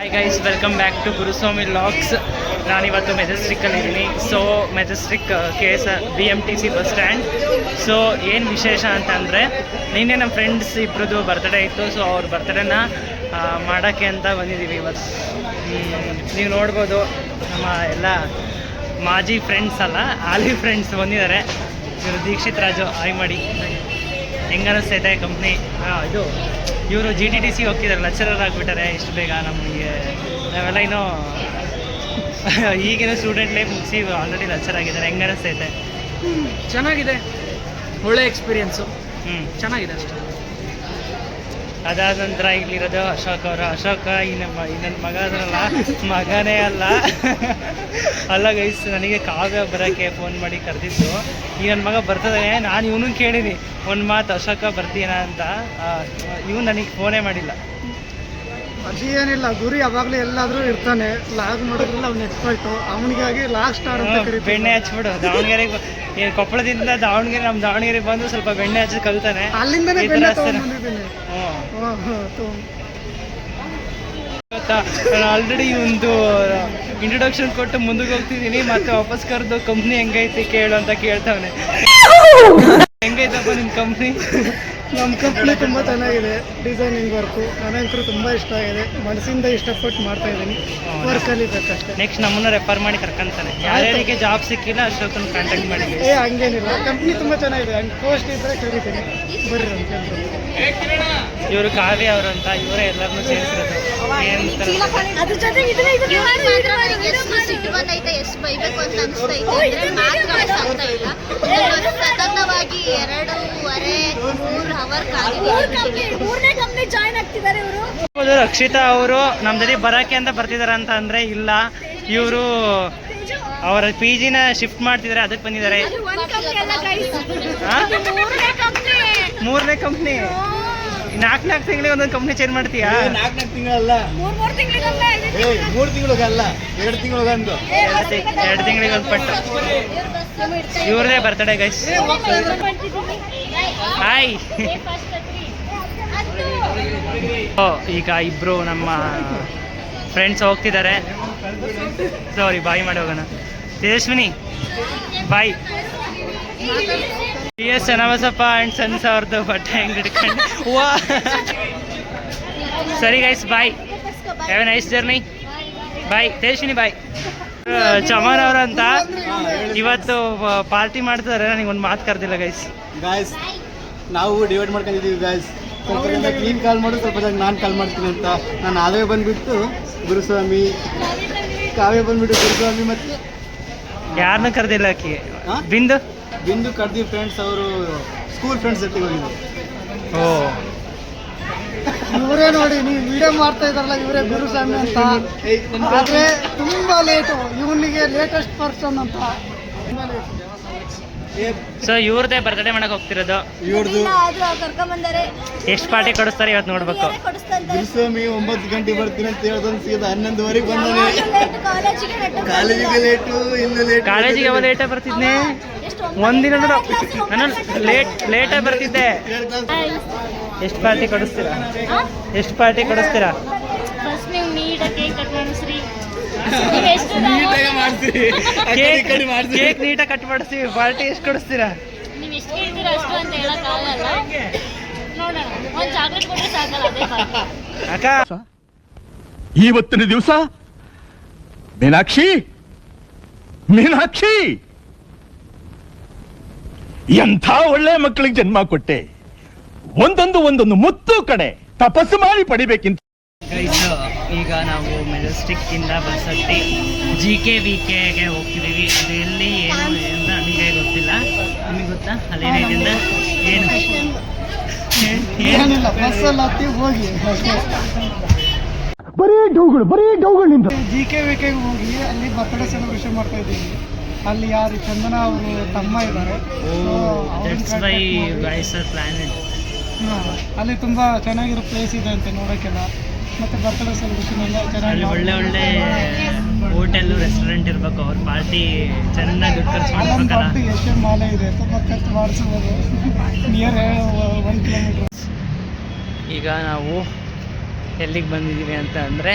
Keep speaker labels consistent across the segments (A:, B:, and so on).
A: Hi guys, welcome back to Guruswamy vlogs. ನಾನಿವತ್ತು ಮೆಜೆಸ್ಟಿಕ್ಕಲ್ಲಿದ್ದೀನಿ. So Majestic KSRTC bus stand. So ಏನು ವಿಶೇಷ ಅಂತಂದರೆ, ನಿನ್ನೆ ನಮ್ಮ ಫ್ರೆಂಡ್ಸ್ ಇಬ್ಬರದು ಬರ್ತ್ಡೇ ಇತ್ತು. ಸೊ ಅವ್ರ ಬರ್ತ್ಡೇನ ಮಾಡೋಕ್ಕೆ ಅಂತ ಬಂದಿದ್ದೀವಿ ಇವತ್ತು. ನೀವು ನೋಡ್ಬೋದು, ನಮ್ಮ ಎಲ್ಲ ಮಾಜಿ ಫ್ರೆಂಡ್ಸ್ ಅಲ್ಲ, ಹಾಲಿ ಫ್ರೆಂಡ್ಸ್ ಬಂದಿದ್ದಾರೆ. ಇವರು ದೀಕ್ಷಿತ್ ರಾಜು, ಆಯ್ ಮಾಡಿ. ಹೆಂಗೆ ಅನ್ನಿಸ್ತೈತೆ ಕಂಪ್ನಿ? ಇದು ಇವರು GTTC ಹೋಗ್ತಿದ್ದಾರೆ, ಲೆಕ್ಚರರ್ ಆಗಿಬಿಟ್ಟಾರೆ ಇಷ್ಟು ಬೇಗ. ನಮಗೆ ನಾವೆಲ್ಲ ಇನ್ನೂ ಈಗಿನ ಸ್ಟೂಡೆಂಟ್ ಲೈಫ್ ಮುಗಿಸಿ ಆಲ್ರೆಡಿ ಲೆಕ್ಚರ್ ಆಗಿದ್ದಾರೆ. ಹೆಂಗೆ ಅನ್ನಿಸ್ತೈತೆ?
B: ಚೆನ್ನಾಗಿದೆ, ಒಳ್ಳೆ ಎಕ್ಸ್ಪೀರಿಯೆನ್ಸು. ಚೆನ್ನಾಗಿದೆ ಅಷ್ಟೇ.
A: ಅದಾದ ನಂತರ ಇಲ್ಲಿರೋದು ಅಶೋಕ್ ಅವರು. ಅಶೋಕ ನನ್ನ ಮಗ ಅದರಲ್ಲ, ಮಗನೇ ಅಲ್ಲ ಅಲ್ಲ ಗೈಸ್, ನನಗೆ ಕಾವ್ಯ ಬರೋಕ್ಕೆ ಫೋನ್ ಮಾಡಿ ಕರೆದಿದ್ದು. ಈ ನನ್ನ ಮಗ ಬರ್ತದೆ, ನಾನು ಇವನು ಕೇಳೀನಿ ಒಂದು ಮಾತು, ಅಶೋಕ ಬರ್ತೀನ ಅಂತ. ಇವನು ನನಗೆ ಫೋನೇ ಮಾಡಿಲ್ಲ.
B: ಅದು ಏನಿಲ್ಲ, ಗುರಿ ಯಾವಾಗಲೂ ಎಲ್ಲಾದರೂ ಇರ್ತಾನೆ. ಲಾಗ್ ನೋಡಿದ್ರಲ್ಲ ಅವ್ನು ಎಕ್ಸ್ಪರ್ಟು, ಅವನಿಗಾಗಿ ಲಾಗ್ ಸ್ಟಾರ್ ಅಂತ ಕರೀತಾರೆ.
A: ಬೆಣ್ಣೆ ಹಚ್ಬಿಡು. ದಾವಣಗೆರೆಗೆ ಕೊಪ್ಪಳದಿಂದ ದಾವಣಗೆರೆ, ನಮ್ಮ ದಾವಣಗೆರೆಗೆ ಬಂದು ಸ್ವಲ್ಪ ಬೆಣ್ಣೆ ಹಚ್ಚಿ ಕಲ್ತಾನೆ.
B: ಅಲ್ಲಿಂದನೇ ಬೆಣ್ಣೆ ತಗೊಂಡ್ಬಂದಿದ್ದೀನಿ.
A: ನಾನು ಆಲ್ರೆಡಿ ಒಂದು ಇಂಟ್ರೊಡಕ್ಷನ್ ಕೊಟ್ಟು ಮುಂದಕ್ಕೆ ಹೋಗ್ತಿದ್ದೀನಿ, ಮತ್ತೆ ವಾಪಸ್ ಕರೆದು ಕಂಪ್ನಿ ಹೆಂಗೈತಿ ಕೇಳು ಅಂತ ಕೇಳ್ತಾವನೆ. ಹೆಂಗೈತಪ್ಪ ನಿಮ್ಮ ಕಂಪ್ನಿ?
B: ನಮ್ಮ ಕಂಪ್ನಿ ತುಂಬ ಚೆನ್ನಾಗಿದೆ, ಡಿಸೈನಿಂಗ್ ವರ್ಕು ನನಗಂತೂ ತುಂಬ ಇಷ್ಟ ಆಗಿದೆ. ಮನಸ್ಸಿಂದ ಇಷ್ಟಪಟ್ಟು ಮಾಡ್ತಾ ಇದ್ದೀನಿ. ವರ್ಕ್ ಕಲಿಬೇಕಷ್ಟೇ.
A: ನೆಕ್ಸ್ಟ್ ನಮ್ಮನ್ನ ರೆಫರ್ ಮಾಡಿ ಕರ್ಕೊಂತಾನೆ. ಯಾರ್ಯಾರಿಗೆ ಜಾಬ್ ಸಿಕ್ಕಿಲ್ಲ ಅಷ್ಟೊತ್ತನ್ನು ಕಾಂಟ್ಯಾಕ್ಟ್ ಮಾಡಿ.
B: ಹಂಗೇನಿಲ್ಲ, ಕಂಪ್ನಿ ತುಂಬ ಚೆನ್ನಾಗಿದೆ. ಹಂಗೆ ಪೋಸ್ಟ್ ಇದ್ದರೆ ಕರಿತೀನಿ, ಬರ್ರಿ ಅಂತ.
A: ಇವರು ಕಾವ್ಯ ಅವರು ಅಂತ, ಇವರೇ ಎಲ್ಲರನ್ನೂ ಸೇರಿಸಿರೋದು. ರಕ್ಷಿತಾ ಅವರು ನಮ್ಮ ಜೊತೆ ಬರೋಕ್ಕೆ ಅಂತ ಬರ್ತಿದಾರೆ ಅಂತ ಅಂದರೆ ಇಲ್ಲ, ಇವರು ಅವರ PGನ ಶಿಫ್ಟ್ ಮಾಡ್ತಿದ್ದಾರೆ, ಅದಕ್ಕೆ ಬಂದಿದ್ದಾರೆ. ಮೂರನೇ ಕಂಪ್ನಿ. 4 ತಿಂಗಳಿಗೆ ಒಂದೊಂದು ಕಂಪ್ನಿ ಚೇಂಜ್ ಮಾಡ್ತೀಯಾ?
B: 4 ತಿಂಗಳಲ್ಲ, 3 ತಿಂಗಳಿಗಲ್ಲ, 2 ತಿಂಗಳಿಗೊಂದು.
A: 2 ತಿಂಗಳಿಗೆ ಒಂದು ಪಟ್ಟು. ಇವ್ರದೇ ಬರ್ತಡೇ ಗೈಸ್. ಹಾಯ್. ಈಗ ಇಬ್ರು ನಮ್ಮ ಫ್ರೆಂಡ್ಸ್ ಹೋಗ್ತಿದ್ದಾರೆ. ಸಾರಿ, ಬಾಯ್ ಮಾಡಿ ಹೋಗೋಣ. Tejaswini bye. PS Channabasappa and sons ಅವ್ರದ್ದು ಬಟ್ಟೆ ಹೆಂಗೆ ಹಿಡ್ಕೊಂಡು. ವಾ, ಸರಿ guys, bye. Have a nice journey. Bye Tejaswini, bye. Chaman ಅವರು ಅಂತ ಇವತ್ತು ಪಾರ್ಟಿ ಮಾಡ್ತಿದ್ದಾರೆ. ನನಗೆ ಒಂದು ಮಾತು ಕರೆದಿಲ್ಲ ಗೈಸ್.
B: ನಾವು ಡಿವೈಡ್ ಮಾಡ್ಕೊಂಡಿದ್ದೀವಿ ಗಾಯ್ಸ್. ಸ್ವಲ್ಪ ಜನ ಕ್ಲೀನ್ ಕಾಲ್ ಮಾಡು, ಸ್ವಲ್ಪ ಜನ ನಾನು ಕಾಲ್ ಮಾಡ್ತೀನಿ ಅಂತ. ನಾನು ಆದವೇ ಬಂದುಬಿಟ್ಟು ಗುರುಸ್ವಾಮಿ, ಕಾವ್ಯ ಬಂದುಬಿಟ್ಟು ಗುರುಸ್ವಾಮಿ, ಮತ್ತು
A: ಯಾರನ್ನೂ ಕರೆದಿಲ್ಲ. ಆಕಿ ಬಿಂದು
B: ಕರ್ದಿ ಫ್ರೆಂಡ್ಸ್, ಅವರು ಸ್ಕೂಲ್ ಫ್ರೆಂಡ್ಸ್ ಜೊತೆಗೆ ಹೋಗಿದ್ರು.
A: ಓ,
B: ಇವರೇ ನೋಡಿ, ನೀವು ವಿಡಿಯೋ ಮಾಡ್ತಾ ಇದ್ದಾರಲ್ಲ, ಇವರೇ ಗುರುಸ್ವಾಮಿ ಅಂತ. ಆದರೆ ತುಂಬ ಲೇಟು, ಇವನಿಗೆ ಲೇಟೆಸ್ಟ್ ಪರ್ಸನ್ ಅಂತ.
A: ಸೊ ಇವ್ರದೇ ಬರ್ತ್ಡೇ ಮಾಡಕ್ ಹೋಗ್ತಿರೋದು.
B: ಇವ್ರದ್ದು
A: ಎಷ್ಟು ಪಾರ್ಟಿ ಕೊಡಿಸ್ತಾರೆ ಇವತ್ತು ನೋಡ್ಬೇಕು.
B: ಗುರುಸ್ವಾಮಿ 9 ಗಂಟೆ ಬರ್ತೀನಿ ಅಂತ ಹೇಳ್ದೊಂದು ಸೀದಾ 11:00 ಬಂದಾನೆ. ಕಾಲೇಜಿಗೆ ಲೇಟು, ಇನ್ನು ಲೇಟ್.
A: ಕಾಲೇಜಿಗೆ ಯಾವ ಲೇಟಾಗಿ ಬರ್ತಿದ್ನೆ? ಒಂದಿನ ನಾನು ಲೇಟಾಗಿ ಬರ್ತಿದ್ದೆ. ಎಷ್ಟು ಪಾರ್ಟಿ ಕೊಡಿಸ್ತೀರಾ? ಕೇಕ್ ನೀಟಾಗಿ ಕಟ್ ಮಾಡಿಸ್ತೀವಿ. ಪಾರ್ಟಿ ಎಷ್ಟು ಕೊಡಿಸ್ತೀರಾ? ಅಕ್ಕ,
C: ಇವತ್ತಿನ ದಿವಸ ಮೀನಾಕ್ಷಿ ಎಂಥ ಒಳ್ಳೆ ಮಕ್ಕಳಿಗೆ ಜನ್ಮ ಕೊಟ್ಟೆ. ಒಂದೊಂದು ಮುತ್ತು ಕಡೆ ತಪಸ್ಸು ಮಾಡಿ ಪಡಿಬೇಕಿಂತ.
A: ಈಗ ನಾವು ಮೆಜೆಸ್ಟಿಕ್ ಇಂದ ಬಸ್ ಹತ್ತಿ GKVKಗೆ ಹೋಗ್ತಿದ್ದೀವಿ. ಅದು ಎಲ್ಲಿ ಏನು ಅಂತ ನನಗೆ ಗೊತ್ತಿಲ್ಲ. ನಿಮಗೆ ಗೊತ್ತಾ ಅಲ್ಲೇನಿದೆ?
B: ಏನಿಲ್ಲ, ಬಸ್ಸಲ್ಲಿ ಹತ್ತಿ ಹೋಗಿ
C: ಬರೀ ಡೌಗಳಿಂದ
B: GKVKಗೆ ಹೋಗಿ ಅಲ್ಲಿ ಬರ್ತ್ಡೇ ಸೆಲೆಬ್ರೇಷನ್ ಮಾಡ್ತಾ ಇದ್ದೀವಿ. ಅಲ್ಲಿ ಯಾರು ಚಂದನ ಅವರು ತಮ್ಮ ಇದ್ದಾರೆ. ಅಲ್ಲಿ ತುಂಬ ಚೆನ್ನಾಗಿರೋ ಪ್ಲೇಸ್ ಇದೆ ಅಂತೆ ನೋಡೋಕ್ಕೆಲ್ಲ. ಮತ್ತು ಬರ್ತ್ಡೇ ಸೆಲೆಬ್ರೇಷನ್ ಎಲ್ಲ ಚೆನ್ನಾಗಿ,
A: ಒಳ್ಳೆ ಹೋಟೆಲ್ ರೆಸ್ಟೋರೆಂಟ್ ಇರಬೇಕು. ಅವ್ರ ಪಾರ್ಟಿ ಚೆನ್ನಾಗಿ ದುಡ್ಡು ಖರ್ಚು ಮಾಡ್ಬೇಕಲ್ಲ.
B: ಎಷ್ಟು ಮಾಲೆ ಇದೆ, ತುಂಬ ಖರ್ಚು ಮಾಡಿಸ್ಬೋದು. Near 1 kilometre.
A: ಈಗ ನಾವು ಎಲ್ಲಿಗೆ ಬಂದಿದ್ದೀವಿ ಅಂತ ಅಂದರೆ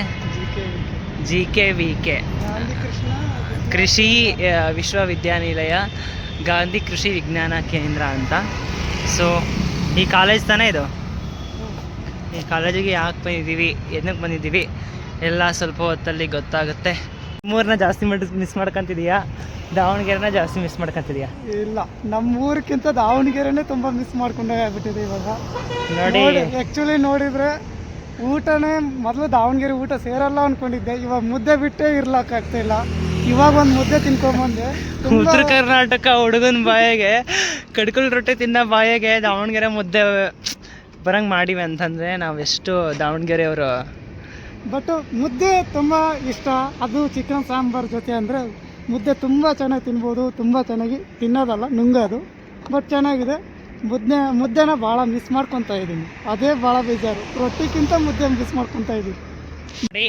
A: GKVK
B: ಗಾಂಧಿ ಕೃಷ್ಣ
A: ಕೃಷಿ ವಿಶ್ವವಿದ್ಯಾನಿಲಯ ಗಾಂಧಿ ಕೃಷಿ ವಿಜ್ಞಾನ ಕೇಂದ್ರ ಅಂತ. ಸೊ ಈ ಕಾಲೇಜ್ ತಾನೇ ಇದು. ಈ ಕಾಲೇಜಿಗೆ ಯಾಕೆ ಬಂದಿದ್ದೀವಿ, ಏನಕ್ಕೆ ಬಂದಿದ್ದೀವಿ ಎಲ್ಲ ಸ್ವಲ್ಪ ಹೊತ್ತಲ್ಲಿ ಗೊತ್ತಾಗುತ್ತೆ. ಮೂರನ್ನ ಜಾಸ್ತಿ ಮಿಸ್ ಮಾಡ್ಕೊತಿದೀಯಾ, ದಾವಣಗೆರೆನ ಜಾಸ್ತಿ ಮಿಸ್ ಮಾಡ್ಕೊತಿದೀಯಾ?
B: ಇಲ್ಲ, ನಮ್ಮ ಊರಿಗಿಂತ ದಾವಣಗೆರೆನೇ ತುಂಬ ಮಿಸ್ ಮಾಡ್ಕೊಂಡಾಗ ಆಗ್ಬಿಟ್ಟಿದೆ ಇವಾಗ.
A: ನೋಡಿ
B: ಆ್ಯಕ್ಚುಲಿ ನೋಡಿದರೆ ಊಟನೇ ಮೊದಲು ದಾವಣಗೆರೆ ಊಟ ಸೇರಲ್ಲ ಅಂದ್ಕೊಂಡಿದ್ದೆ. ಇವಾಗ ಮುದ್ದೆ ಬಿಟ್ಟೇ ಇರ್ಲಕ್ಕಾಗ್ತಾ ಇಲ್ಲ. ಇವಾಗ ಒಂದು ಮುದ್ದೆ ತಿನ್ಕೊಂಬಂದೆ.
A: ಉತ್ತರ ಕರ್ನಾಟಕ ಹುಡುಗನ ಬಾಯಿಗೆ ಕಡ್ಕಲ್ ರೊಟ್ಟಿ ತಿನ್ನೋ ಬಾಯಿಗೆ ದಾವಣಗೆರೆ ಮುದ್ದೆ ಬರಂಗೆ ಮಾಡಿವೆ ಅಂತಂದರೆ ನಾವು ಎಷ್ಟು ದಾವಣಗೆರೆಯವರು.
B: ಬಟ್ ಮುದ್ದೆ ತುಂಬ ಇಷ್ಟ, ಅದು ಚಿಕನ್ ಸಾಂಬಾರ್ ಜೊತೆ ಅಂದರೆ ಮುದ್ದೆ ತುಂಬ ಚೆನ್ನಾಗಿ ತಿನ್ಬೋದು. ತುಂಬ ಚೆನ್ನಾಗಿ ತಿನ್ನೋದಲ್ಲ, ನುಂಗೋದು. ಬಟ್ ಚೆನ್ನಾಗಿದೆ. ಮುದ್ದೆನ ಭಾಳ ಮಿಸ್ ಮಾಡ್ಕೊತಾ ಇದ್ದೀನಿ. ಅದೇ ಭಾಳ ಬೇಜಾರು. ರೊಟ್ಟಿಗಿಂತ ಮುದ್ದೆ ಮಿಸ್ ಮಾಡ್ಕೊತಾ ಇದ್ದೀನಿ.
A: ನೋಡಿ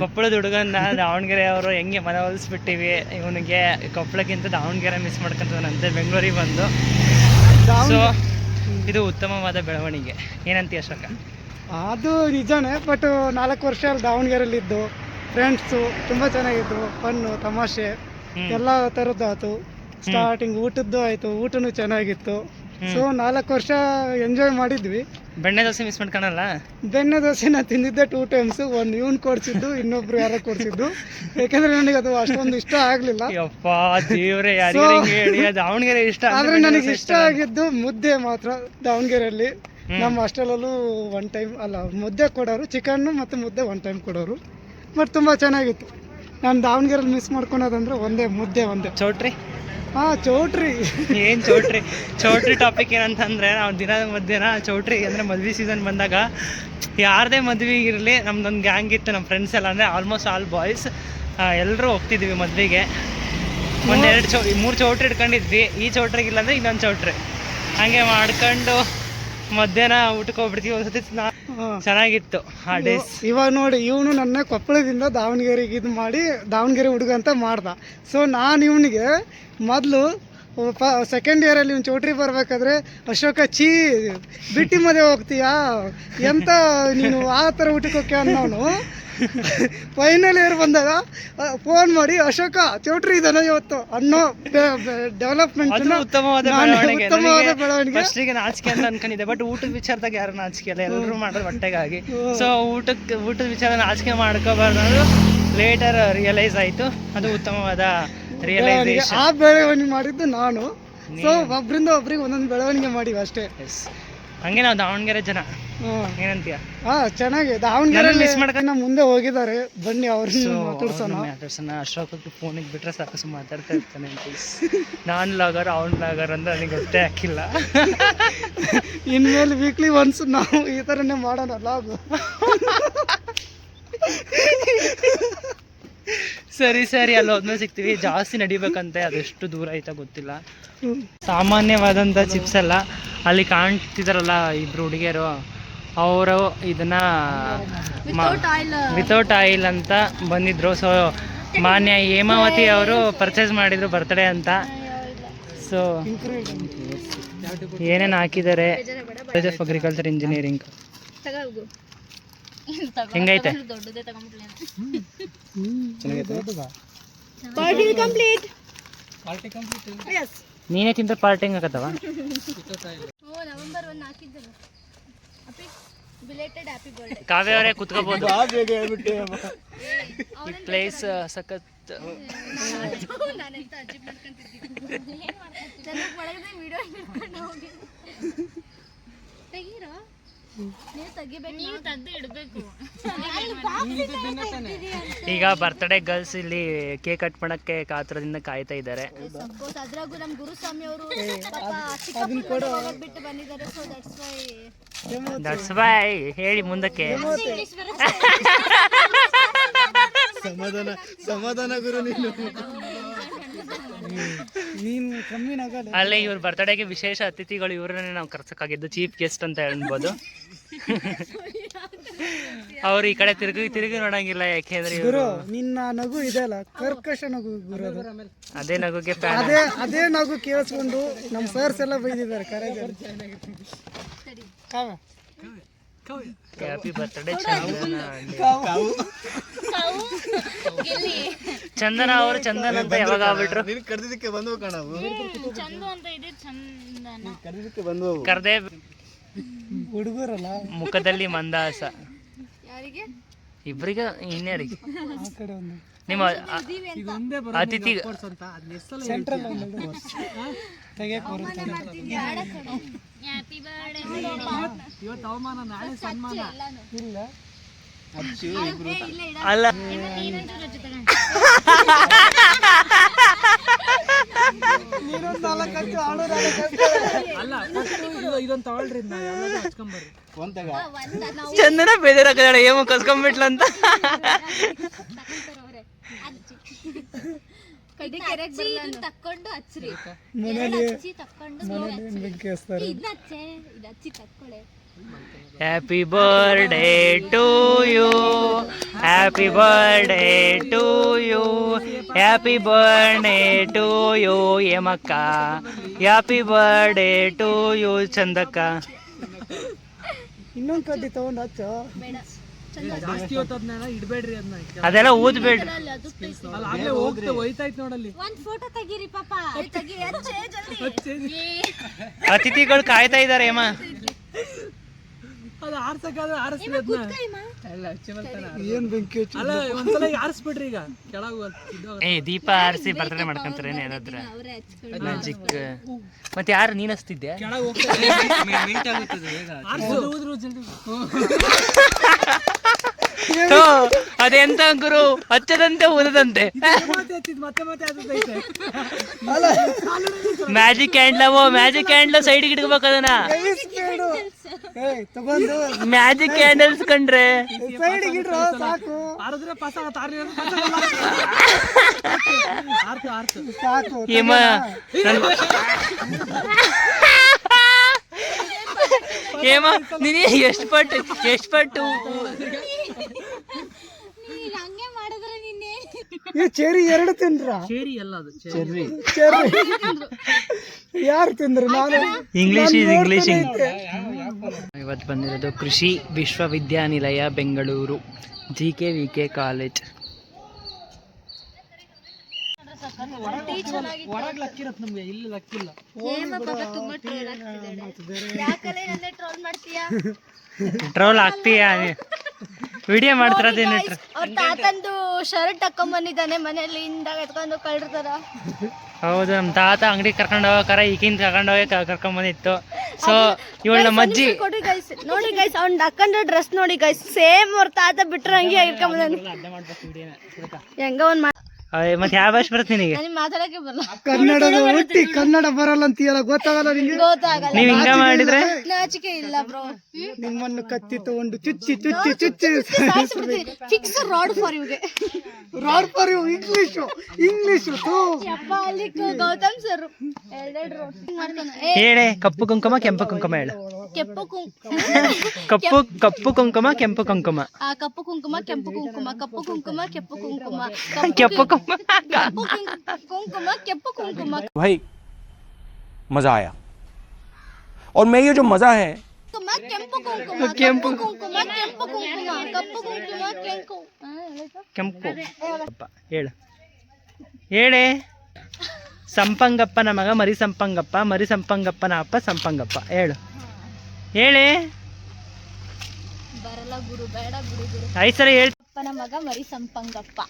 A: ಕೊಪ್ಪಳದ ಹುಡುಗನ್ನ ದಾವಣಗೆರೆಯವರು ಹೆಂಗೆ ಮನವೊಲಿಸ್ಬಿಟ್ಟಿವಿ. ಇವನಿಗೆ ಕೊಪ್ಪಳಕ್ಕಿಂತ ದಾವಣಗೆರೆ ಮಿಸ್ ಮಾಡ್ಕೊಂತವನಂತೆ ಬೆಂಗಳೂರಿಗೆ ಬಂದು. ಸೊ ಇದು ಉತ್ತಮವಾದ ಬೆಳವಣಿಗೆ. ಏನಂತೀಯ ಅಶೋಕ?
B: ಅದು ನಿಜನೇ. ಬಟ್ 4 ವರ್ಷ ಅಲ್ಲಿ ದಾವಣಗೆರೆಯಲ್ಲಿದ್ದು ಫ್ರೆಂಡ್ಸು ತುಂಬ ಚೆನ್ನಾಗಿತ್ತು. ಫನ್ನು, ತಮಾಷೆ ಎಲ್ಲ ಥರದ್ದು ಆಯಿತು. ಸ್ಟಾರ್ಟಿಂಗ್ ಊಟದ್ದು ಆಯಿತು, ಊಟನೂ ಚೆನ್ನಾಗಿತ್ತು. ಸೊ 4 ವರ್ಷ ಎಂಜಾಯ್ ಮಾಡಿದ್ವಿ.
A: ಬೆಣ್ಣೆ ದೋಸೆ ಮಿಸ್ ಮಾಡ್ಕೊಳಲ್ಲ?
B: ಬೆಣ್ಣೆ ದೋಸೆ ನಾನು ತಿಂದಿದ್ದೆ 2 ಟೈಮ್ಸು. ಒಂದು ಇವ್ನು ಕೊಡ್ಸಿದ್ದು, ಇನ್ನೊಬ್ರು ಯಾರೋ ಕೊಡ್ಸಿದ್ದು. ಯಾಕಂದ್ರೆ ನನಗೆ ಅದು ಅಷ್ಟೊಂದು ಇಷ್ಟ ಆಗಲಿಲ್ಲ.
A: ಯಪ್ಪ ದೇವ್ರೆ, ಯಾರಿಗೆ ಹೇಳಿ ದಾವಣಗೆರೆ ಇಷ್ಟ.
B: ಆದರೆ ನನಗೆ ಇಷ್ಟ ಆಗಿದ್ದು ಮುದ್ದೆ ಮಾತ್ರ. ದಾವಣಗೆರೆಯಲ್ಲಿ ನಮ್ಮ ಹಾಸ್ಟೆಲಲ್ಲೂ 1 ಟೈಮ್ ಅಲ್ಲ ಮುದ್ದೆ ಕೊಡೋರು, ಚಿಕನ್ನು ಮತ್ತು ಮುದ್ದೆ 1 ಟೈಮ್ ಕೊಡೋರು. ಬಟ್ ತುಂಬ ಚೆನ್ನಾಗಿತ್ತು. ನಾನು ದಾವಣಗೆರೆಯಲ್ಲಿ ಮಿಸ್ ಮಾಡ್ಕೊಳೋದಂದ್ರೆ ಒಂದೇ
A: ಚೌಟ್ರಿ.
B: ಚೌಟ್ರಿ.
A: ಏನು ಚೌಟ್ರಿ ಟಾಪಿಕ್ ಏನಂತಂದರೆ, ನಾವು ದಿನ ಮಧ್ಯಾಹ್ನ ಚೌಟ್ರಿ ಅಂದರೆ ಮದ್ವೆ ಸೀಸನ್ ಬಂದಾಗ ಯಾರದೇ ಮದ್ವೆ ಇರಲಿ, ನಮ್ದೊಂದು ಗ್ಯಾಂಗ್ ಇತ್ತು. ನಮ್ಮ ಫ್ರೆಂಡ್ಸ್ ಎಲ್ಲ ಅಂದರೆ ಆಲ್ಮೋಸ್ಟ್ ಆಲ್ ಬಾಯ್ಸ್ ಎಲ್ಲರೂ ಹೋಗ್ತಿದ್ವಿ ಮದ್ವೆಗೆ. 3 ಚೌಟ್ರಿ ಇಟ್ಕೊಂಡಿದ್ವಿ. ಈ ಚೌಟ್ರಿಗಿಲ್ಲ ಅಂದರೆ ಇನ್ನೊಂದು ಚೌಟ್ರಿ, ಹಾಗೆ ಮಾಡ್ಕೊಂಡು ಮಧ್ಯಾಹ್ನ ಊಟಕ್ಕೆ ಹೋಗ್ಬಿಡ್ತೀವಿ. ಒಂದ್ಸತಿ ಚೆನ್ನಾಗಿತ್ತು ಆ ಡೇಸ್.
B: ಇವಾಗ ನೋಡಿ, ಇವನು ನನ್ನ ಕೊಪ್ಪಳದಿಂದ ದಾವಣಗೆರೆಗೆ ಇದು ಮಾಡಿ ದಾವಣಗೆರೆ ಹುಡುಗ ಅಂತ ಮಾಡ್ದ. ಸೊ ನಾನು ಇವನಿಗೆ ಮೊದಲು ಸೆಕೆಂಡ್ ಇಯರಲ್ಲಿ ಇವ್ನು ಚೌಟ್ರಿ ಬರಬೇಕಾದ್ರೆ, ಅಶೋಕ ಬಿಟ್ಟಿ ಮದುವೆ ಹೋಗ್ತೀಯಾ ಎಂತ ನೀನು ಆ ಥರ ಊಟಕ್ಕೆ ಹೋಗ್ಯ ಅನ್ನೋನು ಫೈನಲ್ ಇಯರ್ ಬಂದಾಗ ಫೋನ್ ಮಾಡಿ, ಅಶೋಕ ಚೌಟ್ರಿ ಇದಾನೆ ಇವತ್ತು ಅನ್ನೋ ಡೆವಲಪ್ಮೆಂಟ್.
A: ಉತ್ತಮವಾದ ಬೆಳವಣಿಗೆ. ಫಸ್ಟಿಗೆ ನಾಚಿಕೆ ಅಂತ ಅನ್ಕೊಂಡಿದ್ದೆ, ಬಟ್ ಊಟದ ವಿಚಾರದಾಗ ಯಾರು ನಾಚಿಕೆ ಅಲ್ಲ, ಎಲ್ಲರೂ ಮಾಡೋದು ಹೊಟ್ಟೆಗಾಗಿ. ಸೊ ಊಟದ ವಿಚಾರ ನಾಚಿಕೆ ಮಾಡ್ಕೋಬಾರ್ದು ಅನ್ನೋದು ಲೇಟರ್ ರಿಯಲೈಸ್ ಆಯಿತು. ಅದು ಉತ್ತಮವಾದ ರಿಯಲೈಸೇಷನ್.
B: ಆ ಬೆಳವಣಿಗೆ ಮಾಡಿದ್ದು ನಾನು. ಸೊ ಒಬ್ರಿಂದ ಒಬ್ರಿಗೆ ಒಂದೊಂದು ಬೆಳವಣಿಗೆ ಮಾಡಿವಿ ಅಷ್ಟೇ.
A: ಹಂಗೆ ನಾವು ದಾವಣಗೆರೆ ಜನ. ಏನಂತೀಯ?
B: ಚೆನ್ನಾಗಿ ದಾವಣಗೆರೆ ಮಿಸ್ ಮಾಡ್ಕೊಂಡು ಮುಂದೆ ಹೋಗಿದ್ದಾರೆ. ಬನ್ನಿ ಅವ್ರನ್ನ
A: ಮಾತಾಡ್ಸೋಣ. ಅಶೋಕಕ್ಕೆ ಫೋನಿಗೆ ಬಿಟ್ರೆ ಸಾಕು ಮಾತಾಡ್ತಾ ಇರ್ತಾನೆ. ನಾನು ಲಾಗರ್, ಅವ್ನು ಲಾಗರ್ ಅಂತ ನನಗೆ ಗೊತ್ತೇ ಹಾಕಿಲ್ಲ.
B: ಇನ್ಮೇಲೆ ವೀಕ್ಲಿ ಒನ್ಸ್ ನಾವು ಈ ಥರನೇ ಮಾಡೋಣ ಲಾಗು.
A: ಸರಿ ಅಲ್ಲಿ ಹೋದ್ಮೇಲೆ ಸಿಗ್ತೀವಿ. ಜಾಸ್ತಿ ನಡಿಬೇಕಂತೆ, ಅದೆಷ್ಟು ದೂರ ಆಯ್ತಾ ಗೊತ್ತಿಲ್ಲ. ಸಾಮಾನ್ಯವಾದಂಥ ಚಿಪ್ಸ್ ಎಲ್ಲ ಅಲ್ಲಿ ಕಾಣ್ತಿದಾರಲ್ಲ ಇಬ್ರು ಹುಡುಗಿಯರು, ಅವರು ಇದನ್ನ ವಿತೌಟ್ ಆಯಿಲ್ ಅಂತ ಬಂದಿದ್ರು. ಸೊ ಮಾನ್ಯ ಹೇಮಾವತಿ ಅವರು ಪರ್ಚೇಸ್ ಮಾಡಿದ್ರು ಬರ್ತ್ಡೇ ಅಂತ. ಸೊ ಏನೇನು ಹಾಕಿದ್ದಾರೆ? ಕಾಲೇಜ್ ಆಫ್ ಅಗ್ರಿಕಲ್ಚರ್ ಇಂಜಿನಿಯರಿಂಗ್ ಹೆಂಗೈತೆ? ನೀನೇ ತಿಂದ್ರೆ ಪಾರ್ಟಿ ಹೆಂಗಾಗತ್ತವ? ಕಾವ್ಯ ಅವರೇ ಕುತ್ಕೋಬಹುದು. ಈ ಪ್ಲೇಸ್ ಸಖತ್. ಈಗ ಬರ್ತ್ಡೇ ಗರ್ಲ್ಸ್ ಇಲ್ಲಿ ಕೇಕ್ ಕಟ್ ಮಾಡಕ್ಕೆ ಕಾತರದಿಂದ ಕಾಯ್ತಾ ಇದ್ದಾರೆ. ದಟ್ಸ್ ವೈ ಹೇಳಿ ಮುಂದಕ್ಕೆ.
B: ಸಮಾಧಾನ ಗುರು ನೀನು
A: ಅಲ್ಲೇ ಇವ್ರ ಬರ್ತ್ಡೇಗೆ ವಿಶೇಷ ಅತಿಥಿಗಳು ಇವ್ರನ್ನೇ ನಾವು ಕರ್ಸಕ್ಕಾಗಿದ್ದು, ಚೀಫ್ ಗೆಸ್ಟ್ ಅಂತ ಹೇಳ್ಬೋದು. ಅವ್ರು ಈ ಕಡೆ ತಿರುಗಿ ನೋಡಂಗಿಲ್ಲ, ಯಾಕೆಂದ್ರೆ
B: ಗುರು ನಿನ್ನ ನಗು ಇದೆ ಅಲ್ಲ, ಕರ್ಕಶ ನಗು ಗುರು.
A: ಅದೇ ನಗುಗೆ
B: ಅದೇ ನಗು ಕೇಳಿಸ್ಕೊಂಡು ನಮ್ಮ ಸರ್ಸ್ ಎಲ್ಲ ಬೈದಿದ್ದಾರೆ.
A: ಹ್ಯಾಪಿ ಬರ್ತ್ಡೇ ಚಂದನ ಅವರು ಚಂದನ್ ಅಂತ ಯಾವಾಗ ಆಗ್ಬಿಟ್ರು
D: ಕರೆದಿದ್ದಕ್ಕೆ ಬಂದ್ವು ಕಣವು
A: ಕರ್ದೆ
B: ಹುಡುಗರಲ್ಲ
A: ಮುಖದಲ್ಲಿ ಮಂದಹಾಸ ಇಬ್ಬರಿಗೆ ಇನ್ಯಾರಿಗೆ ನಿಮ್ಮ ಅತಿಥಿ
B: ಸೆಂಟ್ರಲ್ ತೆಗಿಯಕ್ಕೆ ಇಲ್ಲ
A: ಅಲ್ಲ ಚಂದನ ಬೇಜಾರಾಗದಾಳೆ ಏಮೋ ಕಸ್ಕೊಂಡ್ಬಿಟ್ಲ ಅಂತ
E: ತಕ್ಕೊಂಡು ಹಚ್ಚ್ರಿ
B: ಮನೇಲಿ
E: ತಕ್ಕೊಂಡು
B: ಬೆಂಕಿ ಹಚ್ತಾರೆ.
A: Happy birthday to you happy birthday to you happy birthday to you ಏಮಕ್ಕ ಹ್ಯಾಪಿ ಬರ್ಡೇ ಟು ಯು ಚಂದಕ್ಕ
B: ಇನ್ನೊಂದು ಕಡ್ಡಿ ತಗೊಂಡು ಹಚ್ಚ
A: ಅದೆಲ್ಲ ಊದ್ಬೇಡ್ರಿ
E: ಒಂದ್ ಫೋಟೋ ತೆಗೀರಿ ಪಾಪ
A: ಅತಿಥಿಗಳು ಕಾಯ್ತಾ ಇದಾರೆ ಏಮ
B: ಏನ್ ಬೆಂಕಿ ಹಚ್ಚಿ
A: ಏ ದೀಪ ಆರಿಸಿ ಬರ್ತಡೇ ಮಾಡ್ಕೊಂತಾರೇನೆ ಏನಾದ್ರ ಮ್ಯಾಜಿಕ್ ಮತ್ತೆ ಯಾರು ನೀನ್ ಹಚ್ತಿದ್ದೆ ಅದೆಂತ ಗುರು ಹಚ್ಚದಂತೆ ಊದದಂತೆ ಮ್ಯಾಜಿಕ್ ಕ್ಯಾಂಡ್ಲವೋ ಮ್ಯಾಜಿಕ್ ಕ್ಯಾಂಡ್ಲ ಸೈಡ್ಗೆ ಇಟ್ಕೋಬೇಕು ಅದನ್ನ
B: ತಗೊಂಡು
A: ಮ್ಯಾಜಿಕ್ ಕ್ಯಾಂಡಲ್ಸ್ ಕಂಡ್ರೆ
B: ಸೈಡಿಗೆ ಇಡ್ರು ಸಾಕು ಸಾಕು
A: ಏಮ ಏಮ ನೀನು ಎಷ್ಟು ಪಟ್ಟು
E: ಹಂಗೆ ಮಾಡಿದ್ರೆ ನಿನ್ನೆ
B: ಈ ಚೆರಿ ಎರಡು ತಿಂದ್ರ
A: ಸೇರಿ ಎಲ್ಲ ಅದು
B: ಚೆರಿ ಯಾರು ತಿಂದ್ರು ನಾನು
A: ಇಂಗ್ಲಿಷ್ ಇವತ್ತು ಬಂದಿರೋದು ಕೃಷಿ ವಿಶ್ವವಿದ್ಯಾನಿಲಯ ಬೆಂಗಳೂರು GKVK ಕಾಲೇಜ್. ಟ್ರೋಲ್ ಆಗ್ತೀಯಾ ವಿಡಿಯೋ ಮಾಡ್ತಾರದೇನು
E: ಅವ್ರ ತಾತಂದು ಶರ್ಟ್ ಹಾಕೊಂಡ್ ಬಂದಿದ್ದಾನೆ ಮನೇಲಿ ಹಿಂದಾಗ ಎತ್ಕೊಂಡು ಕಳ್ರ್ತಾರ.
A: ಹೌದು ನಮ್ಮ ತಾತ ಅಂಗಡಿ ಕರ್ಕೊಂಡು ಹೋಗಕ್ಕಾರ ಈಗಿಂದ ಕರ್ಕೊಂಡ್ ಬಂದಿತ್ತು. ಸೊ ಇವಳು ನಮ್ಮ ಅಜ್ಜಿ
E: ಕೊಡಿ ಗೈಸ್, ನೋಡಿ ಗೈಸ್ ಅವ್ನ್ ಹಾಕೊಂಡ್ರೆ ಡ್ರೆಸ್ ನೋಡಿ ಗೈಸ್, ಸೇಮ್ ಅವ್ರ ತಾತ ಬಿಟ್ರೆ ಹಂಗೆ ಇಟ್ಕೊಂಡ್ ಬಂದಾನೆ. ಹೆಂಗ ಒಂದ್
A: ಮತ್ತೆ ಯಾವ ಭಾಷೆ ಬರುತ್ತೆ ನಿನಗೆ?
E: ನನಗೆ ಮಾತಾಡಕ್ಕೆ ಬರಲ್ಲ.
B: ಕನ್ನಡದ ಹುಟ್ಟಿ ಕನ್ನಡ ಬರಲ್ಲ ಅಂತೀಯಲ್ಲ, ಗೊತ್ತಾಗಲ್ಲ ನಿಂಗೆ?
E: ಗೊತ್ತಾಗಲ್ಲ.
A: ನೀವ್ ಹಿಂಗ ಮಾಡಿದ್ರೆ
E: ನಾಚಿಕೆ ಇಲ್ಲ ಬ್ರೋ.
B: ನಿಮ್ಮನ್ನು ಕತ್ತಿ ತಗೊಂಡು ಚುಚ್ಚಿ ಚುಚ್ಚಿ ಚುಚ್ಚಿ
E: ಫಿಕ್ಸ್ ರಾಡ್ ಫಾರ್ ಯುಗೆ.
B: Rod for you. ಇಂಗ್ಲಿಷ್
E: ಯಪ್ಪ ಅಲ್ಲಿ ಗೌತಮ್ ಸರ್ ಎರಡೆರಡು ರೋಡ್ ಮಾಡ್ತಾನೆ.
A: ಹೇಳೆ ಕಪ್ಪು ಕುಂಕುಮ ಕೆಂಪು ಕುಂಕುಮ ಹೇಳು.
E: ಕೆಂಪು
A: ಕಪ್ಪು ಕುಂಕುಮ ಕೆಂಪು ಕುಂಕುಮ
E: ಕಪ್ಪು ಕುಂಕುಮ ಕೆಂಪು ಕುಂಕುಮ ಕಪ್ಪು ಕುಂಕುಮ ಕೆಂಪು ಕುಂಕುಮ
A: ಕೆಂಪು ಕುಂಕುಮ
E: कुमकुम केप्पु कुमकुम
F: भाई मजा आया और मैं ये जो मजा है
E: केप्पु कुमकुम केप्पु कुमकुम केप्पु कुमकुम कप्पु कुमकुम
A: ಕೆಂಪು ಹೇಳು ಹೇಳೆ. ಸಂಪಂಗಪ್ಪನ ಮಗ ಮರಿ ಸಂಪಂಗಪ್ಪ, ಮರಿ ಸಂಪಂಗಪ್ಪನ ಅಪ್ಪ ಸಂಪಂಗಪ್ಪ ಹೇಳು. ಹೇಳಿ
E: ಬರಲ್ಲ ಗುರು, ಬೇಡ ಗುರು ಗುರು.
A: 5 ಸಲ ಹೇಳಿ.
E: ಅಪ್ಪನ ಮಗ ಮರಿ ಸಂಪಂಗಪ್ಪ.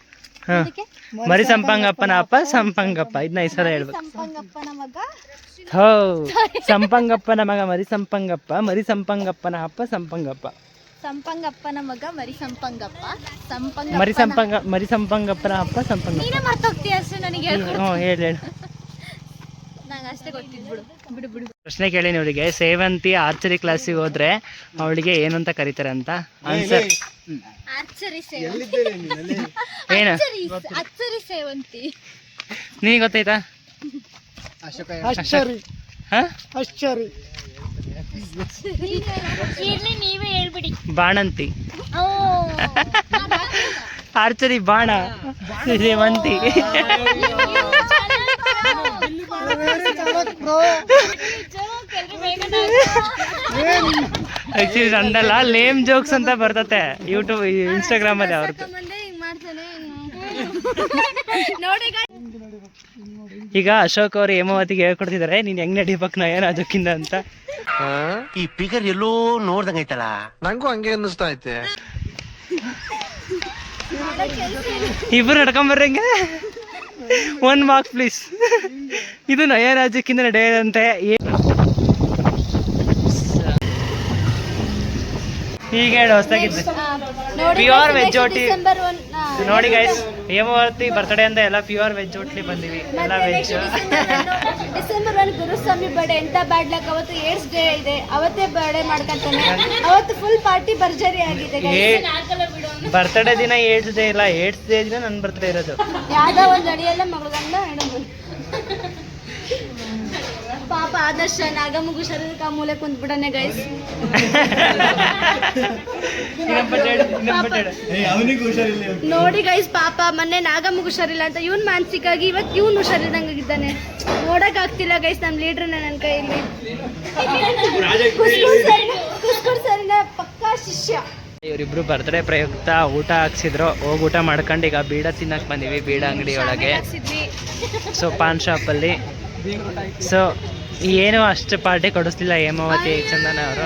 A: ಮರಿ ಸಂಪಂಗಪ್ಪನ ಅಪ್ಪ ಸಂಪಂಗಪ್ಪ, ಇದನ್ನ 5 ಸಲ ಹೇಳ್ಬೇಕು.
E: ಸಂಪಂಗಪ್ಪನ ಮಗ
A: ಸಂಪಂಗಪ್ಪನ ಮಗ ಮರಿ ಸಂಪಂಗಪ್ಪ, ಮರಿ ಸಂಪಂಗಪ್ಪನ ಅಪ್ಪ ಸಂಪಂಗಪ್ಪ.
E: ಸಂಪಂಗಪ್ಪನ ಮಗ ಮರಿ ಸಂಪಂಗಪ್ಪ,
A: ಮರಿ ಸಂಪಂಗಪ್ಪನ ಅಪ್ಪ ಸಂಪಂಗಪ್ಪ.
E: ನೀನೇ ಮರ್ತೋಗ್ತೀಯ ಅಷ್ಟೇ ನನಗೆ ಹೇಳ್ಕೊಡು.
A: ಹೇಳು.
E: ನಂಗೆ ಅಷ್ಟೇ ಗೊತ್ತಿದ್ದು ಬಿಡು ಬಿಡು.
A: ಪ್ರಶ್ನೆ ಕೇಳಿ ಅವಳಿಗೆ, ಸೇವಂತಿ ಆರ್ಚರಿ ಕ್ಲಾಸಿಗೆ ಹೋದ್ರೆ ಅವಳಿಗೆ ಏನಂತ ಕರೀತಾರೆ ಅಂತ ಆನ್ಸರ್.
E: ಆರ್ಚರಿ ಸೇವಂತಿ.
A: ಏನು
E: ಅಚ್ಚರಿ ಸೇವಂತಿ
A: ನಿನಗೆ ಗೊತ್ತಾಯ್ತಾ?
B: ಅಶ್ಚರಿ
A: ಹಾ
B: ಅಶ್ಚರಿ
E: ಇರ್ಲಿ ನೀವೇ ಹೇಳ್ಬಿಡಿ.
A: ಬಾಣಂತಿ. ಆರ್ಚರಿ ಬಾಣ, ಸೇವಂತಿ. ಆಕ್ಚುಲಿ ನಂದಲ್ಲ, ಲೇಮ್ ಜೋಕ್ಸ್ ಅಂತ ಬರ್ತತೆ ಯೂಟ್ಯೂಬ್ ಇನ್ಸ್ಟಾಗ್ರಾಮ್ ಅಲ್ಲಿ ಅವ್ರದ್ದು.
E: ನೋಡಿ
A: ಈಗ ಅಶೋಕ್ ಅವ್ರು ಹೇಮಾವತಿಗೆ ಹೇಳ್ಕೊಡ್ತಿದ್ದಾರೆ, ನೀನ್ ಹೆಂಗ್ ನಡಿಬೇಕು ನಯನ ಅದಕ್ಕಿಂತ ಅಂತ.
D: ಈ ಪಿಗರ್ ಎಲ್ಲೋ ನೋಡ್ದಂಗೈತಲ್ಲ.
G: ನಂಗೂ ಹಂಗೆ ಅನ್ನಿಸ್ತಾ ಐತೆ.
A: ಇಬ್ರು ನಡ್ಕೊಂಬರ್ರಂಗೆ 1 ಮಾರ್ಕ್ ಪ್ಲೀಸ್. ಇದು ನಯರಾಜಕ್ಕಿಂತ ನಡೆಯದಂತೆ. ಈಗ ಹೇಳು ಹೊಸದಾಗಿದ್ದು ಪ್ಯೂರ್ ವೆಜ್ ಹೋಟ್ಲಿ ನೋಡಿ ಗೈಸ್. ಹೇಮಾವತಿ ಬರ್ತಡೇ ಅಂತ ಎಲ್ಲ ಪ್ಯೂರ್ ವೆಜ್ ಹೋಟ್ಲಿ ಬಂದಿವಿ, ಎಲ್ಲ ವೆಜ್.
E: December 1 Guruswamy birthday. ಎಂತ ಬ್ಯಾಡ್ ಲಕ್, ಅವತ್ತು ಏಡ್ಸ್ ಡೇ ಇದೆ, ಅವತ್ತೇ ಬರ್ಡೇ ಮಾಡ್ಕೊಂತಾನೆ. ಅವತ್ತು ಫುಲ್ ಪಾರ್ಟಿ ಭರ್ಜರಿ ಆಗಿದೆ.
A: ಬರ್ತಡೇ ದಿನ ಏಡ್ಸ್ ಡೇ ಇಲ್ಲ, ಏಡ್ಸ್ ಡೇ ದಿನ ನನ್ನ ಬರ್ತಡೇ ಇರೋದು.
E: ಯಾವ್ದೋ ಒಂದು ಅಡಿಯೆಲ್ಲ ಮಗಳಗಂಡ ಪಾಪ ಆದರ್ಶ ನಾಗಮಗು ಶರೀರಕ್ಕೆ ಆ ಮೂಲೆ ಕುಂತ್ಬಿಡನೆ ಗೈಸ್. ನೋಡಿ ಗೈಸ್, ಪಾಪ ಮೊನ್ನೆ ನಾಗಮಗು ಹುಷಾರಿಲ್ಲ ಅಂತ ಇವ್ನ್ ಮಾನಸಿಕಾಗಿ ಇವತ್ತು ಇವ್ನು ಹುಷಾರಿದಂಗಿದ್ದಾನೆ. ನೋಡಕ್ ಆಗ್ತಿಲ್ಲ ಗೈಸ್ ನಮ್ ಲೀಡ್ರ್ ನನ್ನ ಕೈಯಲ್ಲಿ. ಕುಸ್ಕೂರ್ ಸರಿನ ಪಕ್ಕಾ ಶಿಷ್ಯ.
A: ಇವರಿಬ್ರು ಬರ್ತ್ಡೇ ಪ್ರಯುಕ್ತ ಊಟ ಹಾಕ್ಸಿದ್ರು, ಹೋಗಿ ಊಟ ಮಾಡ್ಕೊಂಡು ಈಗ ಬೀಡ ತಿನ್ನಕ್ ಬಂದಿವಿ, ಬೀಡ ಅಂಗಡಿ ಒಳಗೆ. ಸೊ ಪಾನ್ ಶಾಪಲ್ಲಿ. ಸೊ ಏನು ಅಷ್ಟು ಪಾರ್ಟಿ ಕೊಡಿಸ್ಲಿಲ್ಲ ಹೇಮಾವತಿ ಚಂದನ ಅವರು.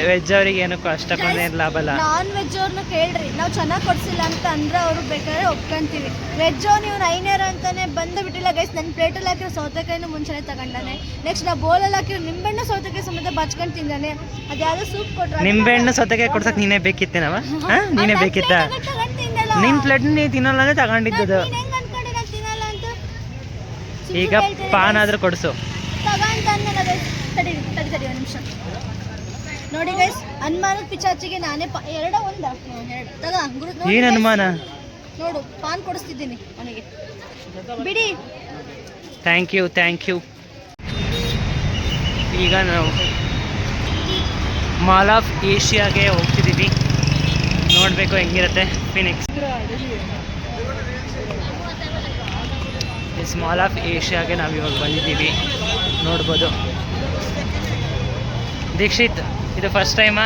A: ವೆಜ್ ಅವ್ರಿಗೆ ಏನಕ್ಕೂ ಅಷ್ಟಕ್ಕೊಂದೇನು ಲಾಭ ಅಲ್ಲ.
E: ನಾನ್ ವೆಜ್ ಅವ್ರನ್ನ ಕೇಳ್ರಿ, ನಾವು ಚೆನ್ನಾಗಿ ಕೊಡ್ಸಿಲ್ಲ ಅಂತ ಅಂದ್ರೆ ಅವರು ಬೇಕಾದ್ರೆ ಒಪ್ಕೊಂತೀವಿ. ವೆಜ್ ನೀವು 9 ಅಂತಾನೆ ಬಂದು ಬಿಟ್ಟಿಲ್ಲ ಗೈಸ್. ನನ್ನ ಪ್ಲೇಟಲ್ಲಿ ಹಾಕಿರೋ ಸೌತೆಕಾಯಿನೂ ಮುಂಚೆನೆ ತಗೊಂಡಾನೆ. ನೆಕ್ಸ್ಟ್ ನಾವು ಬೋಲಲ್ಲಿ ಹಾಕಿರೋ ನಿಂಬೆಹಣ್ಣು ಸೌತೆಕಾಯಿ ಸಮೇತ ಬಚ್ಕೊಂಡು ತಿಂದಾನೆ. ಅದ್ಯಾವುದೋ ಸೂಪ್ ಕೊಟ್ರೆ
A: ನಿಂಬೆಹಣ್ಣು ಸೌತೆಕಾಯಿ ಕೊಡ್ಸಕ್ ನೀನೇ ಬೇಕಿತ್ತೇನವ? ನೀನೇ ಬೇಕಿತ್ತ? ನಿನ್ ಪ್ಲೇಟ್ ನೀ ತಿನ್ನಲ್ಲ ಅಂದ್ರೆ ತಗೊಂಡಿದ್ದು. ಈಗ ಪಾನ್ ಆದ್ರೂ ಕೊಡ್ಸು.
E: ತಡಿ ಒಂದು ನಿಮಿಷ ನೋಡಿ ಗೈಸ್, ಅನುಮಾನದ ಪಿಚಾಚಿಗೆ ನಾನೇ ಎರಡು
A: ಏನ್ ಅನುಮಾನ?
E: ನೋಡು ಪಾನ್ ಕೊಡಿಸ್ತಿದ್ದೀನಿ ಅವನಿಗೆ, ಬಿಡಿ.
A: Thank you. ಈಗ ನಾವು ಮಾಲ್ ಆಫ್ ಏಷ್ಯಾಗೆ ಹೋಗ್ತಿದ್ದೀವಿ, ನೋಡಬೇಕು ಹೆಂಗಿರುತ್ತೆ ಫಿನಿಕ್ಸ್. ಮಾಲ್ ಆಫ್ ಏಷ್ಯಾಗೆ ನಾವು ಇವಾಗ ಬಂದಿದ್ದೀವಿ, ನೋಡ್ಬೋದು. ದೀಕ್ಷಿತ್, ಇದು ಫಸ್ಟ್ ಟೈಮಾ?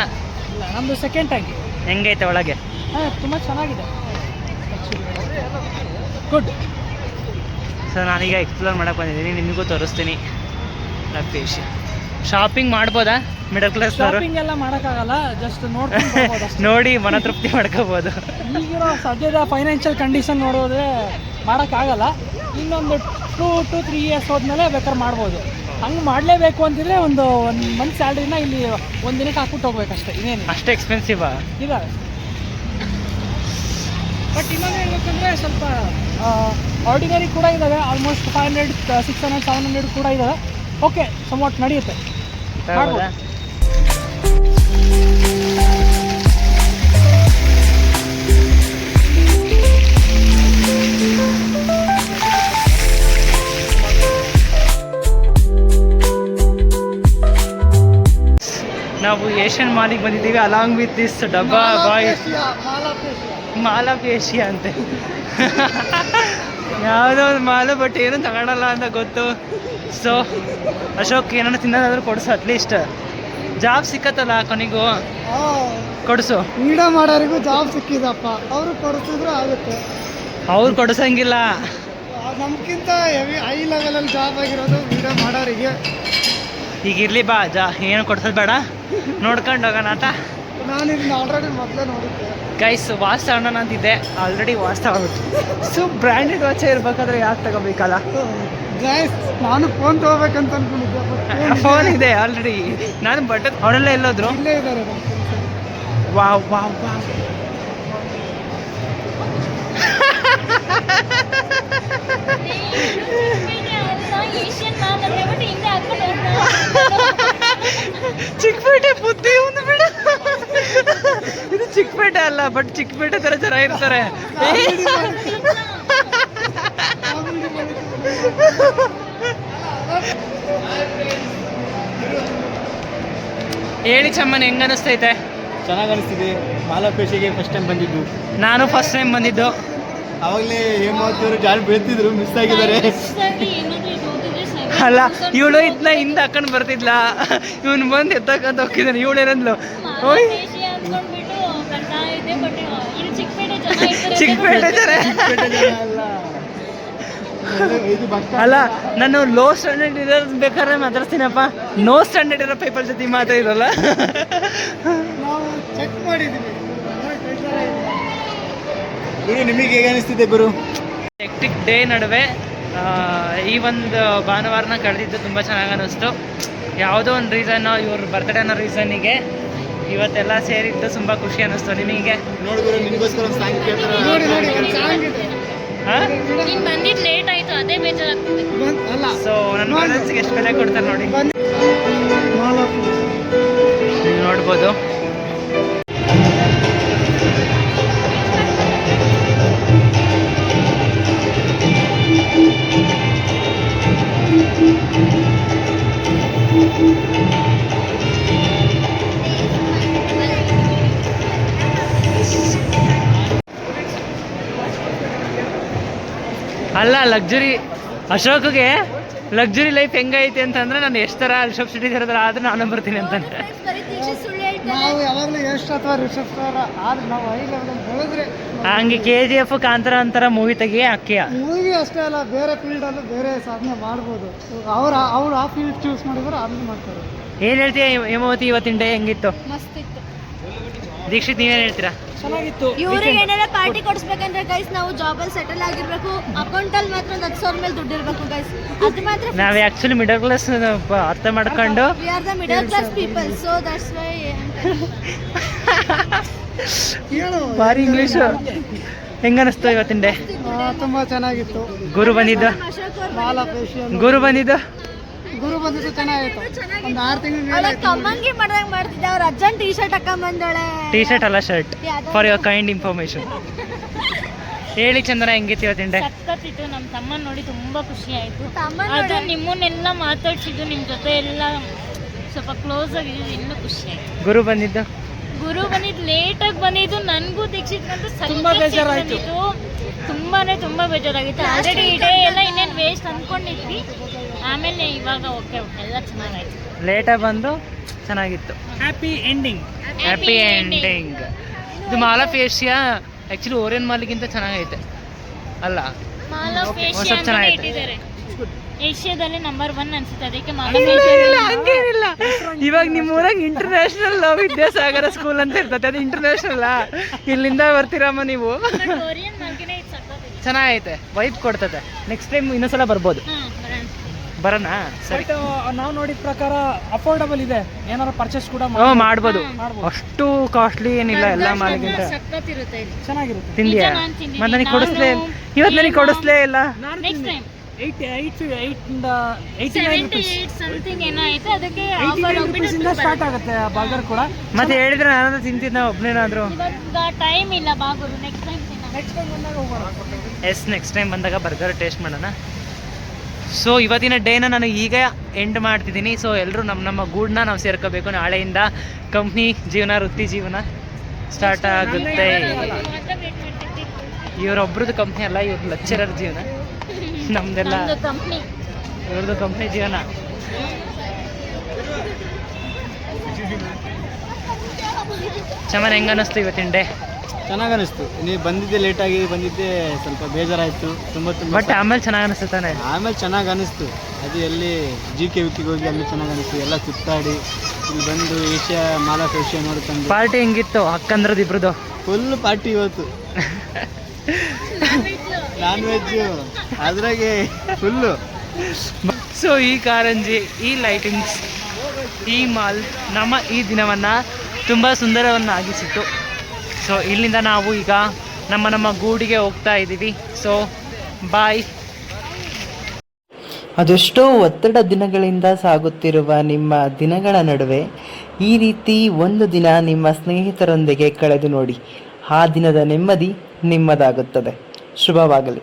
B: ನಮ್ಮದು ಸೆಕೆಂಡ್ ಟೈಮ್.
A: ಹೆಂಗೈತೆ ಒಳಗೆ?
B: ತುಂಬ ಚೆನ್ನಾಗಿದೆ, ಗುಡ್.
A: ಸೊ ನಾನೀಗ ಎಕ್ಸ್ಪ್ಲೋರ್ ಮಾಡಕ್ಕೆ ಬಂದಿದ್ದೀನಿ, ನಿಮಗೂ ತೋರಿಸ್ತೀನಿ ಆಫ್ ಏಷ್ಯಾ. ಶಾಪಿಂಗ್ ಮಾಡ್ಬೋದಾ ಮಿಡಲ್ ಕ್ಲಾಸ್ ಅವರು?
B: ಶಾಪಿಂಗ್ ಎಲ್ಲ ಮಾಡೋಕ್ಕಾಗಲ್ಲ, ಜಸ್ಟ್ ನೋಡ್ಕೊಂಡು
A: ನೋಡಿ ಮನ ತೃಪ್ತಿ ಮಾಡ್ಕೋಬೋದು.
B: ಈಗಿರೋ ಸದ್ಯದ ಫೈನಾನ್ಷಿಯಲ್ ಕಂಡೀಷನ್ ನೋಡೋದ್ರೆ ಮಾಡೋಕ್ಕಾಗಲ್ಲ. ಇನ್ನೊಂದು 2 to 3 years ಹೋದ್ಮೇಲೆ ಬೇಕಾದ್ರೆ ಮಾಡ್ಬೋದು. ಹಂಗೆ ಮಾಡಲೇಬೇಕು ಅಂತಿದ್ರೆ ಒಂದು 1 ಮಂತ್ ಸ್ಯಾಲ್ರಿನ ಇಲ್ಲಿ ಒಂದು ದಿನಕ್ಕೆ ಹಾಕ್ಬಿಟ್ಟು ಹೋಗ್ಬೇಕಷ್ಟೇ, ಇನ್ನೇನು
A: ಅಷ್ಟು ಎಕ್ಸ್ಪೆನ್ಸಿವಾ?
B: ಇದಾವೆ. ಬಟ್ ಇನ್ನೊಂದು ಹೇಳ್ಬೇಕಂದ್ರೆ ಸ್ವಲ್ಪ ಆರ್ಡಿನರಿ ಕೂಡ ಇದ್ದಾವೆ, ಆಲ್ಮೋಸ್ಟ್ 500, 600, 700 ಕೂಡ ಇದ್ದಾವೆ. ಓಕೆ, somewhat ನಡೆಯುತ್ತೆ, ಮಾಡ್ಬೋದು.
A: ನಾವು ಏಷ್ಯನ್ ಮಾಲಿಗೆ ಬಂದಿದ್ದೀವಿ, ಅಲಾಂಗ್ ವಿತ್ ದಿಸ್ ಡಬ್ಬಾ ಬಾಯ್. ಮಾಲ್ ಆಫ್ ಏಷ್ಯಾ ಅಂತೆ. ಯಾವುದೋ ಒಂದು ಮಾಲು, ಬಟ್ ಏನು ತಗೊಳಲ್ಲ ಅಂತ ಗೊತ್ತು. ಸೊ ಅಶೋಕ್ ಏನಾದ್ರು ತಿನ್ನೋದಾದ್ರೂ ಕೊಡಿಸು, ಅಟ್ಲೀಸ್ಟ್ ಜಾಬ್ ಸಿಕ್ಕತ್ತಲ್ಲ ಕೊನೆಗೂ, ಕೊಡಿಸು.
B: ವೀಡಿಯೋ ಮಾಡೋರಿಗೂ ಜಾಬ್ ಸಿಕ್ಕಿದಪ್ಪ, ಅವರು ಕೊಡಿಸಿದ್ರು ಆಗುತ್ತೆ.
A: ಅವ್ರು ಕೊಡಿಸಂಗಿಲ್ಲ,
B: ನಮ್ಗಿಂತ ಹೆವಿ ಹೈ ಲೆವೆಲಲ್ಲಿ ಜಾಬ್ ಆಗಿರೋದು ವೀಡಿಯೋ ಮಾಡೋರಿಗೆ.
A: ಈಗ ಇರ್ಲಿ ಬಾ, ಏನು ಕೊಡ್ಸೋದು ಬೇಡ, ನೋಡ್ಕೊಂಡು ಹೋಗೋಣ ಅಂತ.
B: ನಾನು ಇದನ್ನ ಆಲ್ರೆಡಿ ಮೊದಲೇ ನೋಡಿದ್ದೆ
A: ಗೈಸ್. ವಾಚ್ ತಗೊಳ್ಳೋಣ ಅಂತಿದ್ದೆ, ಆಲ್ರೆಡಿ ವಾಚ್ ತಗೊಬಿಟ್ಟು. ಸೊ ಬ್ರ್ಯಾಂಡೆಡ್ ವಾಚ್ ಇರ್ಬೇಕಾದ್ರೆ ಯಾಕೆ ತಗೋಬೇಕಲ್ಲ
B: ಗೈಸ್. ನಾನು ಫೋನ್ ತಗೋಬೇಕಂತ ಅನ್ಕೊಂಡಿದ್ದೆ,
A: ಫೋನ್ ಇದೆ ಆಲ್ರೆಡಿ. ನಾನು ಬಟ್ ಅವರೆಲ್ಲ ಎಲ್ಲೋದ್ರು?
B: ಇಲ್ಲೇ ಇದ್ದಾರೆ.
A: Wow wow wow. ಚಿಕ್ಕಪೇಟೆ ಬುದ್ಧಿ ಒಂದು ಬಿಡ. ಇದು ಚಿಕ್ಕಪೇಟೆ ಅಲ್ಲ, ಬಟ್ ಚಿಕ್ಕಪೇಟೆ ತರ ಜನ ಇರ್ತಾರೆ. ಹೇಳಿ ಚಮ್ಮನ್, ಹೆಂಗ ಅನಿಸ್ತೈತೆ?
G: ಚೆನ್ನಾಗಿ ಅನಿಸ್ತಿದೆ. ಮಾಲಾಪೇಶಿಗೆ ಫಸ್ಟ್ ಟೈಮ್ ಬಂದಿದ್ದು.
A: ನಾನು ಫಸ್ಟ್ ಟೈಮ್ ಬಂದಿದ್ದು.
G: ಅವಾಗಲೇ ಹೇಮಾವತಿ ಅವರು ಜಾರಿ ಬೀಳ್ತಿದ್ರು, ಮಿಸ್ ಆಗಿದ್ದಾರೆ.
A: ಅಲ್ಲ ಇವಳು ಇದನ್ನ ಹಿಂದೆ ಹಾಕೊಂಡು ಬರ್ತಿದ್ಲ, ಇವನು ಬಂದು ಎತ್ತಕ್ಕಂತ ಹೋಗಿದ್ದಾನೆ. ಇವಳೇನಂದ್ಲು, ಓಯ್ ಚಿಕ್ಕಪೇಟೆ ಜನ ಅಲ್ಲ, ನಾನು ಲೋ ಸ್ಟ್ಯಾಂಡರ್ಡ್ ಇರೋದು ಬೇಕಾದ್ರೆ ಮಾತಾಡ್ತೀನಪ್ಪ, ನೋ ಸ್ಟ್ಯಾಂಡರ್ಡ್ ಇರೋ ಪೀಪಲ್ ಜೊತೆ ಮಾತಾಡಿರಲ್ಲ.
B: ನಾವು ಚೆಕ್ ಮಾಡಿದ್ದೀವಿ.
G: ಗುರು ನಿಮಗೆ ಹೇಗೆ ಅನಿಸ್ತಿದೆ ಗುರು?
A: ಹೆಕ್ಟಿಕ್ ಡೇ ನಡುವೆ ಈ ಒಂದು ಭಾನುವಾರನ ಕಳೆದಿದ್ದು ತುಂಬ ಚೆನ್ನಾಗಿ ಅನ್ನಿಸ್ತು. ಯಾವುದೋ ಒಂದು ರೀಸನ್ನು, ಇವ್ರ ಬರ್ತ್ಡೇ ಅನ್ನೋ ರೀಸನ್ನಿಗೆ ಇವತ್ತೆಲ್ಲ ಸೇರಿದ್ದು ತುಂಬ ಖುಷಿ ಅನ್ನಿಸ್ತು. ನಿಮಗೆ
G: ನೋಡಿ ಗುರು, ನಿಮಗೋಸ್ಕರ ಒಂದು ಸಾಂಗ್ ಕೇಳ್ತಾರೆ.
B: ನೋಡಿ ಒಂದು ಸಾಂಗ್ ಇದೆ.
A: ಹಾಂ,
E: ನೀನು ಬಂದಿದ್ದು ಲೇಟ್ ಆಯಿತು, ಅದೇ ಬೇಜಾರಾಗ್ತದೆ.
B: ಅಲ್ಲ
A: ಸೊ ನನ್ನ ಬ್ಯಾಲೆನ್ಸ್ಗೆ ಎಷ್ಟು ಬೆಲೆ ಕೊಡ್ತಾರೆ ನೋಡಿ, ನೀವು ನೋಡ್ಬೋದು. ಅಲ್ಲ, ಲಕ್ಸುರಿ ಅಶೋಕ್ಗೆ ಲಕ್ಸುರಿ ಲೈಫ್ ಹೆಂಗೈತೆ ಅಂತಂದ್ರೆ, ನಾನು ಎಷ್ಟು ಥರ ರಿಷಬ್ ಶೆಟ್ಟಿ ಥರದ್ರ ಆದ್ರೆ ನಾನು ಬರ್ತೀನಿ ಅಂತಂದ್ರೆ.
B: ನಾವು ಯಾವಾಗಲೂ ಎಷ್ಟು ಅಥವಾ ರಿಷಬ್ ಅವರ ಆದ್ರೆ ನಾವು ಹೈ ಲೆವೆಲ್ ಬೆಳೆದ್ರೆ
A: ಹಂಗೆ KGF ಕಾಂತಾರ ಅಂತಾರ ಮೂವಿ ತೆಗಿ ಅಕ್ಕಿಯ
B: ಮೂವಿ ಅಷ್ಟೇ ಅಲ್ಲ, ಬೇರೆ ಫೀಲ್ಡಲ್ಲೂ ಬೇರೆ ಸಾಧನೆ ಮಾಡ್ಬೋದು. ಅವ್ರು ಆ ಫೀಲ್ಡ್ ಚೂಸ್ ಮಾಡಿದ್ರೆ ಅಲ್ಲಿ ಮಾಡ್ತಾರೆ.
A: ಏನು ಹೇಳ್ತೀಯ ಹೇಮಾವತಿ, ಇವತ್ತಿನ ಡೇ ಹೆಂಗಿತ್ತು?
E: ಮಸ್ತ್ ಇತ್ತು.
A: ದೀಕ್ಷಿತ್ ನೀವೇನು ಹೇಳ್ತೀರಾ?
B: ಚೆನ್ನಾಗಿತ್ತು.
E: ಇವ್ರಿಗೆ ಏನಾರ ಪಾರ್ಟಿ ಕೊಡಿಸ್ಬೇಕಂದ್ರೆ ಗೈಸ್ ನಾವು ಜಾಬಲ್ಲಿ ಸೆಟಲ್ ಆಗಿರ್ಬೇಕು, ಅಕೌಂಟಲ್ಲಿ ಮಾತ್ರ ಒಂದು 10,000 ಮೇಲೆ ದುಡ್ಡು ಇರಬೇಕು ಗೈಸ್, ಅದು ಮಾತ್ರ.
A: ನಾವು ಆ್ಯಕ್ಚುಲಿ ಮಿಡಲ್ ಕ್ಲಾಸ್ ಅರ್ಥ ಮಾಡ್ಕೊಂಡು
E: we are the middle class people, so that's why.
A: ಭಾರಿ ಇಂಗ್ಲೀಷು. ಹೆಂಗನಿಸ್ತು ಇವತ್ತಿನ ಡೇ?
B: ತುಂಬಾ ಚೆನ್ನಾಗಿತ್ತು.
A: ಗುರು ಬಂದಿದ್ದು
E: ಅಶೋಕ್ ಅವ್ರು
B: ಮಾಲಾ ಫೇಶಿಯಲ್
A: ಗುರು ಬಂದಿದ್ದು
B: ಚೆನ್ನಾಗಿತ್ತು. ಒಂದು 6 ತಿಂಗಳ
E: ಅವಳ ಕಮ್ಮಂಗಿ ಮಾಡ್ದಂಗೆ ಮಾಡ್ತಿದ್ದೆ. ಅವ್ರ ಅಜ್ಜನ್ ಟೀ ಶರ್ಟ್ ಹಾಕೊಂಬಂದೋಳೆ.
A: ಟೀ ಶರ್ಟ್ ಅಲ್ಲ, shirt. For your kind information. ಹೇಳಿ ಚಂದನ, ಹೆಂಗಿತ್ತು ಇವತ್ತಿನ ಡೇ?
H: ಸಖತ್ತಿತ್ತು. ನಮ್ಮ ತಮ್ಮನ ನೋಡಿ ತುಂಬಾ ಖುಷಿ ಆಯ್ತು.
E: ತಮ್ಮನ್
H: ಅದು
E: ನೋಡಿ-
H: ನಿಮ್ಮನ್ನೆಲ್ಲ ಮಾತಾಡ್ಸಿದ್ದು, ನಿಮ್ಮ ಜೊತೆ ಎಲ್ಲ ಸ್ವಲ್ಪ ಕ್ಲೋಸ್ ಆಗಿದ್ದು, ಇನ್ನೂ ಖುಷಿ ಆಯ್ತು.
A: ಗುರು ಬಂದಿದ್ದು
H: ಗುರು ಬಂದಿದ್ದು ಲೇಟಾಗಿ ಬಂದಿದ್ದು, ನನಗೂ ದೀಕ್ಷಿತ್ಗಂತೂ
B: ತುಂಬಾ ಬೇಜಾರಾಯ್ತು.
H: ತುಂಬಾ ಬೇಜಾರಾಗಿತ್ತು. ಆಲ್ರೆಡಿ ಈ ಡೇ ಎಲ್ಲ ಇನ್ನೇನು ವೇಸ್ಟ್ ಅಂದ್ಕೊಂಡಿದ್ವಿ, ಆಮೇಲೆ ಇವಾಗ ಓಕೆ ಎಲ್ಲ ಚೆನ್ನಾಗಾಯ್ತು.
A: ಲೇಟಾಗಿ ಬಂದು ಚೆನ್ನಾಗಿತ್ತು. Happy ending. ಇದು ಮಾಲಾ ಫೇಶಿಯಾ ಆ್ಯಕ್ಚುಲಿ ಓರಿಯನ್ ಮಾಲ್ಗಿಂತ ಚೆನ್ನಾಗೈತೆ ಅಲ್ಲ?
H: ಮಾಲಾ ಫೇಶಿಯಲ್
A: ಸ್ವಲ್ಪ
H: ಅಂತ
A: ಚೆನ್ನಾಗೈತೆ.
H: ಇಟ್ಟಿದ್ದಾರೆ. ಏಷ್ಯಾದಲ್ಲಿ ನಂಬರ್ 1 ಅನ್ಸುತ್ತೆ, ಅದಕ್ಕೆ ಮಾಲಾ
A: ಹಂಗೇನಿಲ್ಲ, ಹಂಗೇನಿಲ್ಲ. ಇವಾಗ ನಿಮ್ಮ ಊರಾಗ ಇಂಟರ್ನ್ಯಾಷನಲ್ ವಿದ್ಯಾಸಾಗರ ಸ್ಕೂಲ್ ಅಂತ ಇರ್ತದೆ, ಅದು ಇಂಟರ್ನ್ಯಾಷನಲ್. ಇಲ್ಲಿಂದ ಬರ್ತೀರಮ್ಮ ನೀವು.
H: ಕೊರಿಯನ್ ಮಾಲ್ಗೆನೆ ಇದು ಸಖತ್ತಿದೆ.
A: ಚೆನ್ನಾಗೈತೆ, ವೈಬ್ ಕೊಡ್ತದೆ. ನೆಕ್ಸ್ಟ್ ಟೈಮ್ ಇನ್ನೊಂದ್ಸಲ ಬರ್ಬೋದು. ಬರೋಣ? ಸರಿ,
B: ನಾವು ನೋಡಿದ ಪ್ರಕಾರ ಅಫೋರ್ಡಬಲ್ ಇದೆ, ಏನಾರ ಪರ್ಚೇಸ್ ಕೂಡ
A: ಮಾಡ್ಬೋದು. ಅಷ್ಟು ಕಾಸ್ಟ್ಲಿ ಏನಿಲ್ಲ, ಎಲ್ಲ ಮಾಲಿಗಿಂತ
H: ಸಖತ್ತಿರುತ್ತೆ ಇದು.
B: ಚೆನ್ನಾಗಿರುತ್ತೆ.
A: ತಿಂದಿಯಾ?
H: ನಾನ್ ತಿಂದಿದ್ದೀನಿ.
A: ಮತ್ತೆ ನನಗೆ ಕೊಡಿಸ್ಲೇ ಇವತ್ತು ನನಗೆ ಕೊಡಿಸ್ಲೇ ಇಲ್ಲ.
H: ನೆಕ್ಸ್ಟ್ ಟೈಮ್
B: 89
H: ಸಮಥಿಂಗ್ ಏನೋ ಐತೆ, ಅದಕ್ಕೆ ಆಫರ್ ಹೋಗ್ಬಿಟ್ಟು
B: ಸ್ಟಾರ್ಟ್ ಆಗುತ್ತೆ ಬರ್ಗರ್ ಕೂಡ.
A: ಮತ್ತೆ ಹೇಳಿದ್ರೆ ನಾನು ತಿಂತಿದ್ದ ಒಬ್ಬನೇನಾದ್ರು.
H: ಇವಾಗ ಟೈಮ್ ಇಲ್ಲ ಬಾಗುರು, ನೆಕ್ಸ್ಟ್ ಟೈಮ್
B: ಬಂದಾಗ ಹೋಗೋಣ.
A: ನೆಕ್ಸ್ಟ್ ಟೈಮ್ ಬಂದಾಗ ಬರ್ಗರ್ ಟೇಸ್ಟ್ ಮಾಡೋಣ. ಸೊ ಇವತ್ತಿನ ಡೇನ ನಾನು ಈಗ ಎಂಡ್ ಮಾಡ್ತಿದ್ದೀನಿ. ಸೊ ಎಲ್ಲರೂ ನಮ್ಮ ಗೂಡನ್ನ ನಾವು ಸೇರ್ಕೋಬೇಕು. ನಾಳೆಯಿಂದ ಕಂಪ್ನಿ ಜೀವನ, ವೃತ್ತಿ ಜೀವನ ಸ್ಟಾರ್ಟ್ ಆಗುತ್ತೆ. ಇವರೊಬ್ರದ್ದು ಕಂಪ್ನಿ ಅಲ್ಲ, ಇವ್ರ ಲೆಕ್ಚರರ್ ಜೀವನ. ನಮ್ದೆಲ್ಲ
H: ಕಂಪ್ನಿ,
A: ಇವ್ರದ್ದು ಕಂಪ್ನಿ ಜೀವನ. ಚಮನ್ ಹೆಂಗ ಅನ್ನಿಸ್ತು ಇವತ್ತಿನ ಡೇ?
G: ಚೆನ್ನಾಗಿ ಅನಿಸ್ತು. ನೀವು ಬಂದಿದ್ದೆ ಲೇಟಾಗಿ ಬಂದಿದ್ದೆ, ಸ್ವಲ್ಪ ಬೇಜಾರಾಯಿತು. ತುಂಬ
A: ಬಟ್ ಆಮೇಲೆ ಚೆನ್ನಾಗಿ ಅನಿಸ್ತು ತಾನೆ?
G: ಆಮೇಲೆ ಚೆನ್ನಾಗಿ ಅನಿಸ್ತು. ಅದು ಎಲ್ಲಿ GK ವಿಕಿಗೆ ಹೋಗಿ ಅಲ್ಲಿ ಚೆನ್ನಾಗಿ ಅನಿಸ್ತು. ಎಲ್ಲ ಸುತ್ತಾಡಿ ಇಲ್ಲಿ ಬಂದು ಏಷ್ಯಾ ಮಾಲಾ ಫೇಶಿಯಲ್ ನೋಡ್ಕೊಂಡು.
A: ಪಾರ್ಟಿ ಹೆಂಗಿತ್ತು ಅಕ್ಕಂದ್ರದ್ದು ಇಬ್ರದ್ದು?
G: ಫುಲ್ ಪಾರ್ಟಿ ಇವತ್ತು. ನಾನ್ ವೆಜ್ಜು ಅದ್ರಾಗೆ ಫುಲ್ಲು.
A: ಸೊ ಈ ಕಾರಂಜಿ, ಈ ಲೈಟಿಂಗ್ಸ್, ಈ ಮಾಲ್ ನಮ್ಮ ಈ ದಿನವನ್ನು ತುಂಬ ಸುಂದರವನ್ನಾಗಿಸಿತ್ತು. ಸೊ ಇಲ್ಲಿಂದ ನಾವು ಈಗ ನಮ್ಮ ಗೂಡಿಗೆ ಹೋಗ್ತಾ ಇದ್ದೀವಿ. So bye.
I: ಅದೆಷ್ಟೋ ಒತ್ತಡ ದಿನಗಳಿಂದ ಸಾಗುತ್ತಿರುವ ನಿಮ್ಮ ದಿನಗಳ ನಡುವೆ ಈ ರೀತಿ ಒಂದು ದಿನ ನಿಮ್ಮ ಸ್ನೇಹಿತರೊಂದಿಗೆ ಕಳೆದು ನೋಡಿ. ಆ ದಿನದ ನೆಮ್ಮದಿ ನಿಮ್ಮದಾಗುತ್ತದೆ. ಶುಭವಾಗಲಿ.